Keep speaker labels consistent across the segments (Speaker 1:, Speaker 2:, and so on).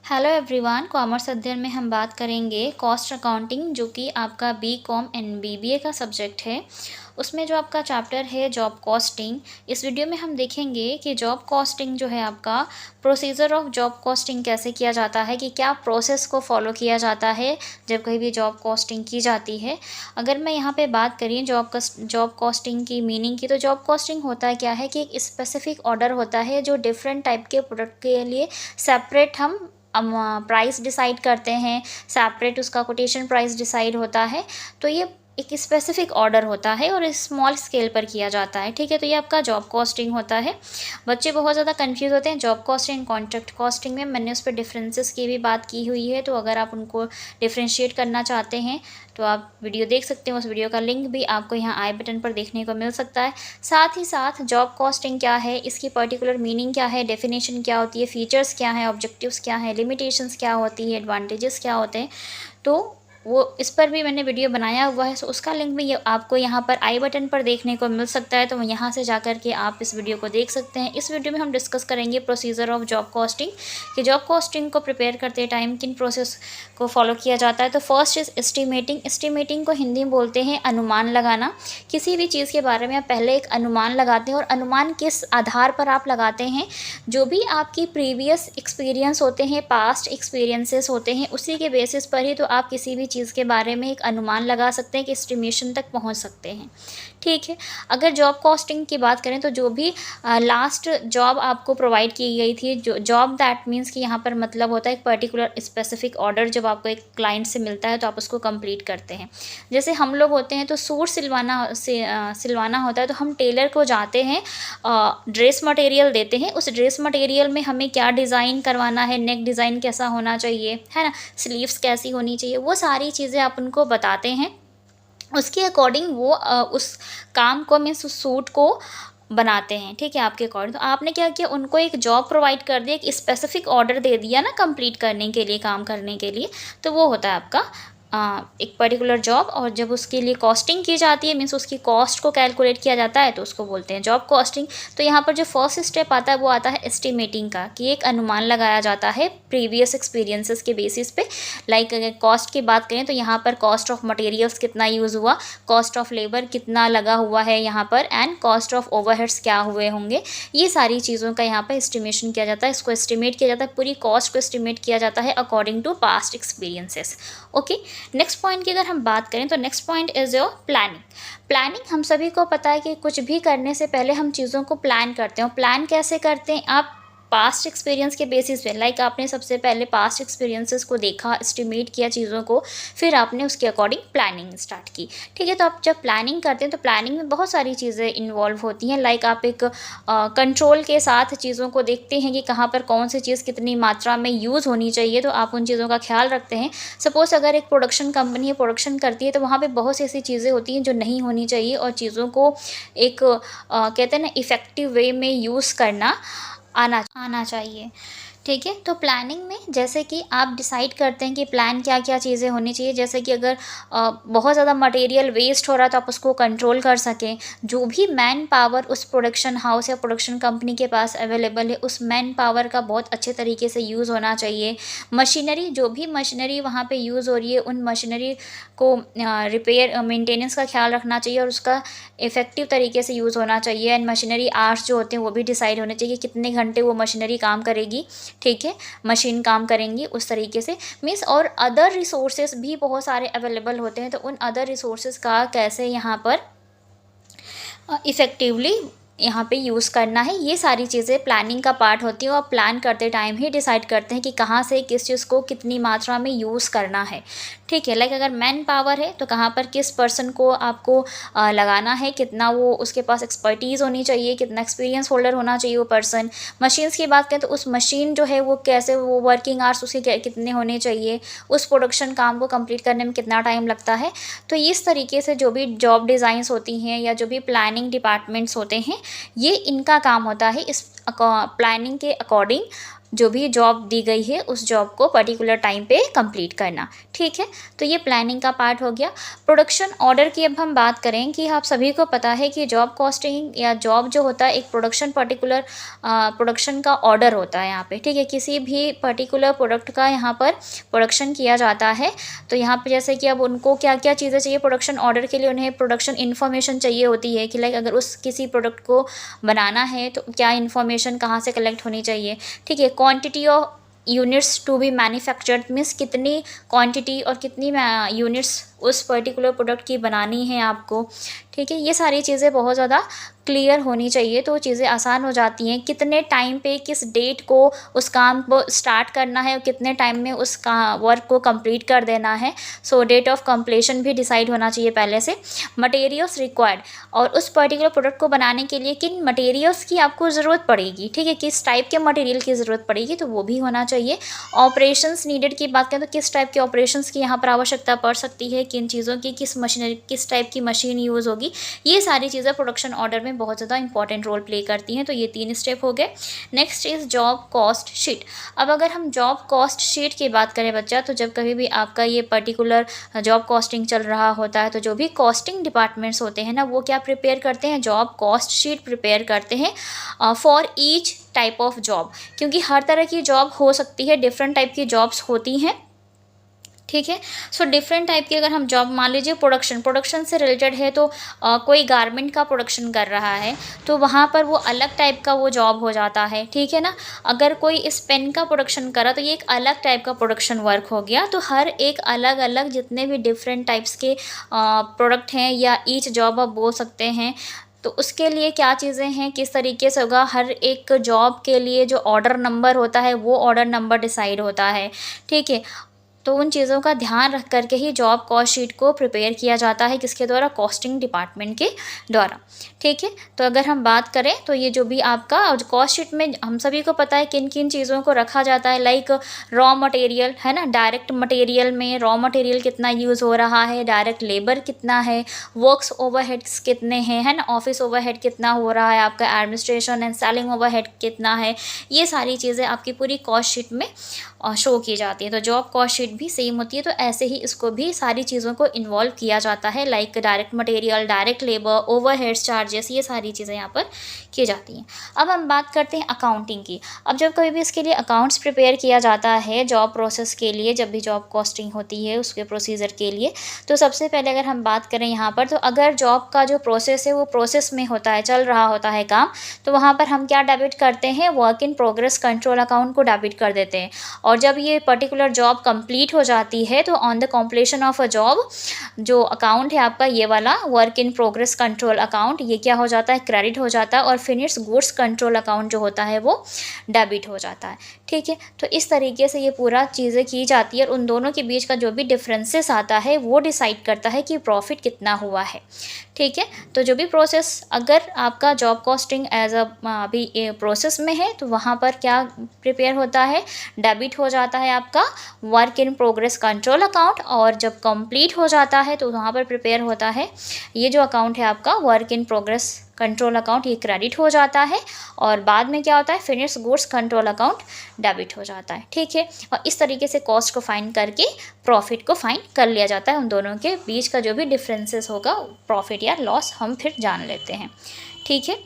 Speaker 1: Hello everyone, commerce अध्ययन में हम बात करेंगे कॉस्ट अकाउंटिंग, जो कि आपका बीकॉम एंड बीबीए का सब्जेक्ट है। उसमें जो आपका चैप्टर है जॉब कॉस्टिंग। इस वीडियो में हम देखेंगे कि जॉब कॉस्टिंग जो है आपका प्रोसीजर ऑफ जॉब कॉस्टिंग कैसे किया जाता है, कि क्या प्रोसेस को फॉलो किया जाता है जब कहीं भी जॉब कॉस्टिंग की जाती है। अगर मैं यहाँ पे बात करें जॉब कॉस्टिंग की मीनिंग की, तो जॉब कॉस्टिंग होता है क्या है कि एक स्पेसिफिक ऑर्डर होता है जो डिफरेंट टाइप के प्रोडक्ट के लिए सेपरेट हम प्राइस डिसाइड करते हैं, सेपरेट उसका कोटेशन प्राइस डिसाइड होता है। तो ये एक स्पेसिफिक ऑर्डर होता है और स्मॉल स्केल पर किया जाता है। ठीक है, तो ये आपका जॉब कॉस्टिंग होता है। बच्चे बहुत ज़्यादा कंफ्यूज होते हैं job costing and contract costing में। मैंने उस पर डिफरेंसेस की भी बात की हुई है, तो अगर आप उनको डिफ्रेंशिएट करना चाहते हैं तो आप वीडियो देख सकते हैं। उस वीडियो का लिंक भी आपको यहाँ आई बटन पर देखने को मिल सकता है। साथ ही साथ जॉब कॉस्टिंग क्या है, इसकी पर्टिकुलर मीनिंग क्या है, डेफिनेशन क्या होती है, फीचर्स क्या हैं, ऑब्जेक्टिव्स क्या हैं, लिमिटेशंस क्या होती है, एडवांटेजेस क्या होते हैं, तो वो इस पर भी मैंने वीडियो बनाया हुआ है। सो उसका लिंक भी आपको यहाँ पर आई बटन पर देखने को मिल सकता है, तो यहाँ से जा कर के आप इस वीडियो को देख सकते हैं। इस वीडियो में हम डिस्कस करेंगे प्रोसीजर ऑफ जॉब कॉस्टिंग, कि जॉब कॉस्टिंग को प्रिपेयर करते टाइम किन प्रोसेस को फॉलो किया जाता है। तो फर्स्ट इज एस्टिमेटिंग। एस्टिमेटिंग को हिंदी में बोलते हैं अनुमान लगाना। किसी भी चीज़ के बारे में आप पहले एक अनुमान लगाते हैं, और अनुमान किस आधार पर आप लगाते हैं, जो भी आपकी प्रीवियस एक्सपीरियंस होते हैं, पास्ट एक्सपीरियंसेस होते हैं, उसी के बेसिस पर ही तो आप किसी भी चीज़ के बारे में एक अनुमान लगा सकते हैं कि एस्टिमेशन तक पहुंच सकते हैं। ठीक है, अगर जॉब कॉस्टिंग की बात करें तो जो भी लास्ट जॉब आपको प्रोवाइड की गई थी, जो जॉब दैट मीन्स कि यहाँ पर मतलब होता है एक पर्टिकुलर स्पेसिफिक ऑर्डर जब आपको एक क्लाइंट से मिलता है तो आप उसको कंप्लीट करते हैं। जैसे हम लोग होते हैं तो सूट सिलवाना होता है, तो हम टेलर को जाते हैं, ड्रेस मटेरियल देते हैं। उस ड्रेस मटेरियल में हमें क्या डिज़ाइन करवाना है, नेक डिज़ाइन कैसा होना चाहिए, है ना, स्लीव्स कैसी होनी चाहिए, वो सारी चीज़ें आप उनको बताते हैं। उसके अकॉर्डिंग वो उस काम को, मीन्स उस सूट को बनाते हैं। ठीक है, आपके अकॉर्डिंग। तो आपने क्या किया, उनको एक जॉब प्रोवाइड कर दिया, एक स्पेसिफिक ऑर्डर दे दिया ना कंप्लीट करने के लिए, काम करने के लिए। तो वो होता है आपका एक पर्टिकुलर जॉब। और जब उसके लिए कॉस्टिंग की जाती है, मीन्स उसकी कॉस्ट को कैलकुलेट किया जाता है, तो उसको बोलते हैं जॉब कॉस्टिंग। तो यहाँ पर जो फर्स्ट स्टेप आता है वो आता है एस्टिमेटिंग का, कि एक अनुमान लगाया जाता है प्रीवियस एक्सपीरियंसेस के बेसिस पे। लाइक अगर कॉस्ट की बात करें तो यहाँ पर कॉस्ट ऑफ मटेरियल्स कितना यूज़ हुआ, कॉस्ट ऑफ लेबर कितना लगा हुआ है यहाँ पर, एंड कॉस्ट ऑफ ओवरहेड्स क्या हुए होंगे। ये सारी चीज़ों का यहाँ पर एस्टिमेशन किया जाता है। इसको एस्टिमेट किया जाता है, पूरी कॉस्ट को एस्टिमेट किया जाता है according to past experiences. Okay, next point की अगर हम बात करें तो next point is your planning. Planning हम सभी को पता है कि कुछ भी करने से पहले हम चीज़ों को प्लान करते हैं। प्लान कैसे करते हैं आप, पास्ट एक्सपीरियंस के बेसिस पे। लाइक आपने सबसे पहले पास्ट एक्सपीरियंसेस को देखा, एस्टिमेट किया चीज़ों को, फिर आपने उसके अकॉर्डिंग प्लानिंग स्टार्ट की। ठीक है, तो आप जब प्लानिंग करते हैं तो प्लानिंग में बहुत सारी चीज़ें इन्वॉल्व होती हैं। लाइक आप एक कंट्रोल के साथ चीज़ों को देखते हैं कि कहाँ पर कौन सी चीज़ कितनी मात्रा में यूज़ होनी चाहिए, तो आप उन चीज़ों का ख्याल रखते हैं। सपोज़ अगर एक प्रोडक्शन कंपनी है, प्रोडक्शन करती है, तो वहाँ पर बहुत सी ऐसी चीज़ें होती हैं जो नहीं होनी चाहिए, और चीज़ों को एक कहते हैं ना इफ़ेक्टिव वे में यूज़ करना आना चाहिए। ठीक है, तो प्लानिंग में जैसे कि आप डिसाइड करते हैं कि प्लान क्या क्या चीज़ें होनी चाहिए। जैसे कि अगर बहुत ज़्यादा मटेरियल वेस्ट हो रहा है तो आप उसको कंट्रोल कर सकें। जो भी मैन पावर उस प्रोडक्शन हाउस या प्रोडक्शन कंपनी के पास अवेलेबल है, उस मैन पावर का बहुत अच्छे तरीके से यूज़ होना चाहिए। मशीनरी, जो भी मशीनरी वहाँ पे यूज़ हो रही है, उन मशीनरी को रिपेयर मेंटेनेंस का ख्याल रखना चाहिए, और उसका इफ़ेक्टिव तरीके से यूज़ होना चाहिए। एंड मशीनरी आवर्स जो होते हैं वो भी डिसाइड होने चाहिए, कितने घंटे वो मशीनरी काम करेगी। ठीक है, मशीन काम करेंगी उस तरीके से, मीन्स। और अदर रिसोर्सेज भी बहुत सारे अवेलेबल होते हैं, तो उन अदर रिसोर्सेज का कैसे यहाँ पर इफ़ेक्टिवली यहाँ पे यूज़ करना है, ये सारी चीज़ें प्लानिंग का पार्ट होती है। और प्लान करते टाइम ही डिसाइड करते हैं कि कहाँ से किस चीज़ को कितनी मात्रा में यूज़ करना है। ठीक है, लाइक अगर मैन पावर है तो कहाँ पर किस पर्सन को आपको लगाना है, कितना वो उसके पास एक्सपर्टीज़ होनी चाहिए, कितना एक्सपीरियंस होल्डर होना चाहिए वो पर्सन। मशीन्स की बात करें तो उस मशीन जो है वो कैसे, वो वर्किंग आवर्स उसके कितने होने चाहिए, उस प्रोडक्शन काम को कंप्लीट करने में कितना टाइम लगता है। तो इस तरीके से जो भी जॉब डिज़ाइंस होती हैं या जो भी प्लानिंग डिपार्टमेंट्स होते हैं, ये इनका काम होता है इस प्लानिंग के अकॉर्डिंग जो भी जॉब दी गई है उस जॉब को पर्टिकुलर टाइम पे कंप्लीट करना। ठीक है, तो ये प्लानिंग का पार्ट हो गया। प्रोडक्शन ऑर्डर की अब हम बात करें कि आप सभी को पता है कि जॉब कॉस्टिंग या जॉब जो होता है एक प्रोडक्शन पर्टिकुलर प्रोडक्शन का ऑर्डर होता है यहाँ पे। ठीक है, किसी भी पर्टिकुलर प्रोडक्ट का यहाँ पर प्रोडक्शन किया जाता है। तो यहाँ पे जैसे कि अब उनको क्या क्या चीज़ें चाहिए प्रोडक्शन ऑर्डर के लिए, उन्हें प्रोडक्शन इन्फॉर्मेशन चाहिए होती है कि लाइक अगर उस किसी प्रोडक्ट को बनाना है तो क्या इन्फॉर्मेशन कहाँ से कलेक्ट होनी चाहिए। ठीक है, quantity of units to be manufactured means कितनी क्वांटिटी और कितनी यूनिट्स उस पर्टिकुलर प्रोडक्ट की बनानी है आपको। ठीक है, ये सारी चीज़ें बहुत ज़्यादा क्लियर होनी चाहिए तो चीज़ें आसान हो जाती हैं। कितने टाइम पे किस डेट को उस काम को स्टार्ट करना है और कितने टाइम में उस वर्क को कंप्लीट कर देना है। सो डेट ऑफ कंप्लीशन भी डिसाइड होना चाहिए पहले से। मटेरियल्स रिक्वायर्ड, और उस पर्टिकुलर प्रोडक्ट को बनाने के लिए किन मटेरियल्स की आपको ज़रूरत पड़ेगी। ठीक है, किस टाइप के मटेरियल की ज़रूरत पड़ेगी तो वो भी होना चाहिए। ऑपरेशंस नीडेड की बात करें तो किस टाइप के ऑपरेशंस की यहाँ पर आवश्यकता पड़ सकती है, किन चीज़ों की किस मशीनरी किस टाइप की मशीन यूज़ होगी। ये सारी चीज़ें प्रोडक्शन ऑर्डर में बहुत ज़्यादा इंपॉर्टेंट रोल प्ले करती हैं। तो ये 3 स्टेप हो गए। Next is job cost sheet. अब अगर हम जॉब कॉस्ट शीट की बात करें बच्चा, तो जब कभी भी आपका ये पर्टिकुलर जॉब कॉस्टिंग चल रहा होता है तो जो भी कॉस्टिंग डिपार्टमेंट्स होते हैं ना वो क्या प्रिपेयर करते हैं, जॉब कॉस्ट शीट प्रिपेयर करते हैं for each type of job. क्योंकि हर तरह की जॉब हो सकती है, डिफरेंट टाइप की जॉब्स होती हैं। ठीक है, सो डिफरेंट टाइप की अगर हम जॉब मान लीजिए प्रोडक्शन से रिलेटेड है तो कोई गारमेंट का प्रोडक्शन कर रहा है तो वहाँ पर वो अलग टाइप का वो जॉब हो जाता है। ठीक है ना, अगर कोई इस पेन का प्रोडक्शन करा तो ये एक अलग टाइप का प्रोडक्शन वर्क हो गया। तो हर एक अलग अलग जितने भी डिफरेंट टाइप्स के प्रोडक्ट हैं या ईच जॉब आप बोल सकते हैं, तो उसके लिए क्या चीज़ें हैं, किस तरीके से होगा, हर एक जॉब के लिए जो ऑर्डर नंबर होता है वो ऑर्डर नंबर डिसाइड होता है। ठीक है, तो उन चीज़ों का ध्यान रख करके ही जॉब कॉस्ट शीट को प्रिपेयर किया जाता है, किसके द्वारा, कॉस्टिंग डिपार्टमेंट के द्वारा। ठीक है, तो अगर हम बात करें तो ये जो भी आपका कॉस्ट शीट में हम सभी को पता है किन किन चीज़ों को रखा जाता है। लाइक रॉ मटेरियल है ना, डायरेक्ट मटेरियल में रॉ मटेरियल कितना यूज़ हो रहा है, डायरेक्ट लेबर कितना है, वर्क्स ओवरहेड्स कितने हैं, है ना, ऑफिस ओवरहेड कितना हो रहा है, आपका एडमिनिस्ट्रेशन एंड सेलिंग ओवरहेड कितना है। ये सारी चीज़ें आपकी पूरी कॉस्ट शीट में शो की जाती है। तो जॉब कॉस्ट शीट भी सेम होती है। तो ऐसे ही इसको भी सारी चीज़ों को इन्वॉल्व किया जाता है, like direct material, direct labour, overheads, charges, ये सारी चीज़ें यहाँ पर की जाती हैं। अब हम बात करते हैं अकाउंटिंग की। अब जब कभी भी इसके लिए अकाउंट्स प्रिपेयर किया जाता है जॉब प्रोसेस के लिए, जब भी जॉब कॉस्टिंग होती है उसके प्रोसीजर के लिए, तो सबसे पहले अगर हम बात करें यहाँ पर, तो अगर जॉब का जो प्रोसेस है वो प्रोसेस में होता है, चल रहा होता है काम, तो वहाँ पर हम क्या डेबिट करते हैं, work in progress control account को डेबिट कर देते हैं। और जब ये पर्टिकुलर जॉब कंप्लीट हो जाती है तो on the completion of a job जो अकाउंट है आपका ये वाला work in progress control account, ये क्या हो जाता है, क्रेडिट हो जाता है। और फिनिश्ड गुड्स कंट्रोल अकाउंट जो होता है वो डेबिट हो जाता है। ठीक है, तो इस तरीके से ये पूरा चीज़ें की जाती है और उन दोनों के बीच का जो भी डिफरेंसेस आता है वो डिसाइड करता है कि प्रॉफिट कितना हुआ है। ठीक है, तो जो भी प्रोसेस अगर आपका जॉब कॉस्टिंग एज अ अभी प्रोसेस में है तो वहाँ पर क्या प्रिपेयर होता है, डेबिट हो जाता है आपका work in progress control account. और जब कंप्लीट हो जाता है तो वहाँ पर प्रिपेयर होता है ये जो अकाउंट है आपका work in progress control account, ये क्रेडिट हो जाता है। और बाद में क्या होता है, finish goods control account debit हो जाता है। ठीक है, और इस तरीके से कॉस्ट को फाइंड करके प्रॉफिट को फाइंड कर लिया जाता है। उन दोनों के बीच का जो भी डिफरेंसेस होगा प्रॉफिट या लॉस हम फिर जान लेते हैं। ठीक है,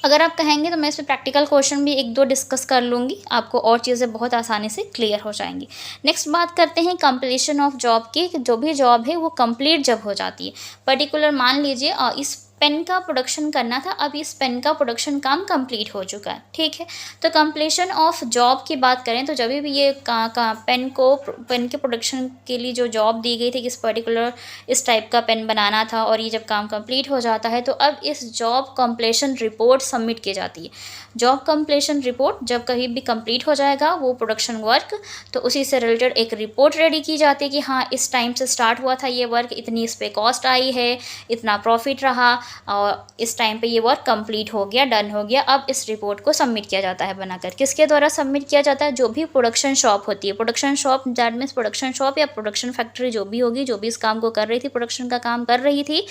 Speaker 1: अगर आप कहेंगे तो मैं इस पर प्रैक्टिकल क्वेश्चन भी 1-2 डिस्कस कर लूँगी, आपको और चीज़ें बहुत आसानी से क्लियर हो जाएंगी। नेक्स्ट बात करते हैं कंप्लीशन ऑफ जॉब की। जो भी जॉब है वो कंप्लीट जब हो जाती है, पर्टिकुलर मान लीजिए इस पेन का प्रोडक्शन करना था, अब इस पेन का प्रोडक्शन काम कंप्लीट हो चुका है। ठीक है, तो कंप्लीशन ऑफ जॉब की बात करें तो जब भी ये पेन के प्रोडक्शन के लिए जो जॉब दी गई थी, किस पर्टिकुलर इस टाइप का पेन बनाना था, और ये जब काम कंप्लीट हो जाता है तो अब इस जॉब कंप्लीशन रिपोर्ट सबमिट की जाती है। जॉब कंप्लीशन रिपोर्ट जब कहीं भी कंप्लीट हो जाएगा वो प्रोडक्शन वर्क, तो उसी से रिलेटेड एक रिपोर्ट रेडी की जाती है कि हाँ इस टाइम से स्टार्ट हुआ था ये वर्क, इतनी इस पे कॉस्ट आई है, इतना प्रॉफिट रहा, और इस टाइम पे ये वर्क कंप्लीट हो गया, डन हो गया। अब इस रिपोर्ट को सबमिट किया जाता है बनाकर। किसके द्वारा सबमिट किया जाता है, जो भी प्रोडक्शन शॉप होती है, production shop that means production shop या प्रोडक्शन फैक्ट्री जो भी होगी, जो भी इस काम को कर रही थी, प्रोडक्शन का काम कर रही थी,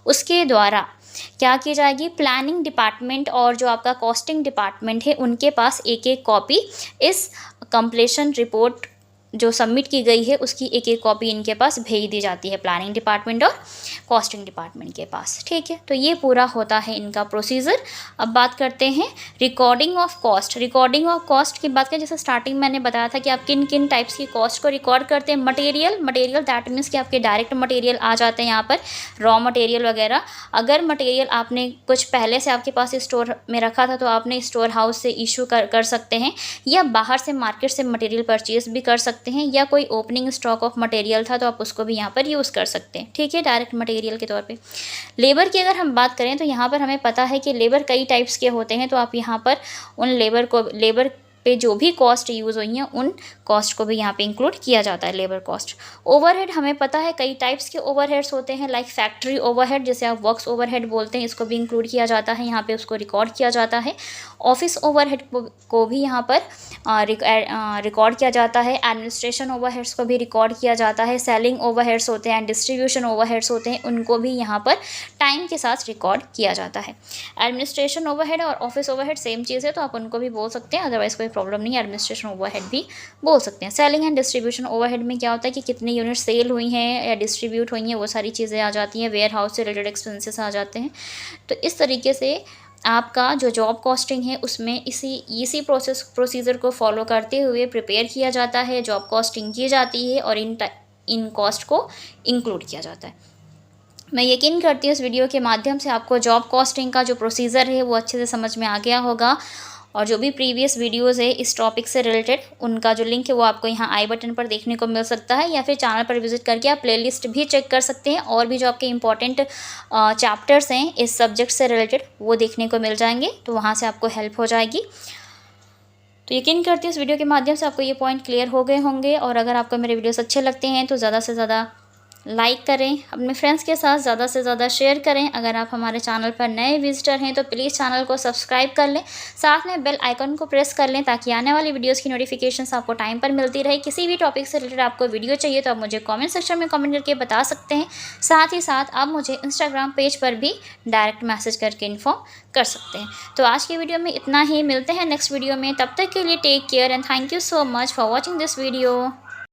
Speaker 1: उसके द्वारा क्या की जाएगी, प्लानिंग डिपार्टमेंट और जो आपका कॉस्टिंग डिपार्टमेंट है उनके पास एक एक कॉपी इस कंप्लीशन रिपोर्ट जो सबमिट की गई है उसकी एक एक कॉपी इनके पास भेज दी जाती है, प्लानिंग डिपार्टमेंट और कॉस्टिंग डिपार्टमेंट के पास। ठीक है, तो ये पूरा होता है इनका प्रोसीजर। अब बात करते हैं recording of cost. Recording of cost की बात करें, जैसे स्टार्टिंग मैंने बताया था कि आप किन किन टाइप्स की कॉस्ट को रिकॉर्ड करते हैं। मटेरियल दैट मीन्स कि आपके डायरेक्ट मटेरियल आ जाते हैं यहाँ पर, रॉ मटेरियल वगैरह। अगर मटेरियल आपने कुछ पहले से आपके पास स्टोर में रखा था तो आपने स्टोर हाउस से इशू कर सकते हैं, या बाहर से मार्केट से मटेरियल परचेज भी कर सकते हैं, या कोई ओपनिंग स्टॉक ऑफ मटेरियल था तो आप उसको भी यहाँ पर यूज़ कर सकते हैं। ठीक है, डायरेक्ट मटेरियल के तौर पे। लेबर की अगर हम बात करें तो यहाँ पर हमें पता है कि लेबर कई टाइप्स के होते हैं, तो आप यहाँ पर उन लेबर पे जो भी कॉस्ट यूज़ हुई हैं उन कॉस्ट को भी यहाँ पे इंक्लूड किया जाता है, लेबर कॉस्ट। ओवरहेड हमें पता है कई टाइप्स के ओवरहेड्स होते हैं, लाइक फैक्ट्री ओवरहेड जिसे आप वर्क्स ओवरहेड बोलते हैं, इसको भी इंक्लूड किया जाता है, यहाँ पे उसको रिकॉर्ड किया जाता है। ऑफिस ओवरहेड को भी यहाँ पर रिकॉर्ड किया जाता है। एडमिनिस्ट्रेशन ओवरहेड्स को भी रिकॉर्ड किया जाता है। सेलिंग ओवरहेड्स होते हैं, डिस्ट्रीब्यूशन ओवरहेड्स होते हैं, उनको भी यहाँ पर टाइम के साथ रिकॉर्ड किया जाता है। एडमिनिस्ट्रेशन ओवरहेड और ऑफिस ओवरहेड सेम चीज़ है, तो आप उनको भी बोल सकते हैं, अदरवाइज कोई प्रॉब्लम नहीं है, एडमिनिस्ट्रेशन ओवरहेड भी बोल सकते हैं। सेलिंग एंड डिस्ट्रीब्यूशन ओवरहेड में क्या होता है कि कितनी यूनिट सेल हुई हैं या डिस्ट्रीब्यूट हुई हैं, वो सारी चीज़ें आ जाती हैं। वेयर हाउस से रिलेटेड एक्सपेंसेस आ जाते हैं। तो इस तरीके से आपका जो जॉब कॉस्टिंग है उसमें इसी प्रोसीजर को फॉलो करते हुए प्रिपेयर किया जाता है, जॉब कॉस्टिंग की जाती है और इन कॉस्ट को इंक्लूड किया जाता है। मैं यकीन करती हूँ इस वीडियो के माध्यम से आपको जॉब कॉस्टिंग का जो प्रोसीजर है वो अच्छे से समझ में आ गया होगा, और जो भी प्रीवियस वीडियोस है इस टॉपिक से रिलेटेड उनका जो लिंक है वो आपको यहाँ आई बटन पर देखने को मिल सकता है, या फिर चैनल पर विजिट करके आप प्लेलिस्ट भी चेक कर सकते हैं, और भी जो आपके इंपॉर्टेंट चैप्टर्स हैं इस सब्जेक्ट से रिलेटेड वो देखने को मिल जाएंगे, तो वहाँ से आपको हेल्प हो जाएगी। तो यकीन करती हूँ इस वीडियो के माध्यम से आपको ये पॉइंट क्लियर हो गए होंगे, और अगर आपको मेरे वीडियोस अच्छे लगते हैं तो ज़्यादा से ज़्यादा लाइक करें, अपने फ्रेंड्स के साथ ज़्यादा से ज़्यादा शेयर करें। अगर आप हमारे चैनल पर नए विजिटर हैं तो प्लीज़ चैनल को सब्सक्राइब कर लें, साथ में बेल आइकन को प्रेस कर लें ताकि आने वाली वीडियोस की नोटिफिकेशंस आपको टाइम पर मिलती रहे। किसी भी टॉपिक से रिलेटेड आपको वीडियो चाहिए तो आप मुझे कमेंट सेक्शन में कमेंट करके बता सकते हैं। साथ ही साथ आप मुझे इंस्टाग्राम पेज पर भी डायरेक्ट मैसेज करके इन्फॉर्म कर सकते हैं। तो आज की वीडियो में इतना ही, मिलते हैं नेक्स्ट वीडियो में, तब तक के लिए take care and thank you so much for watching this video.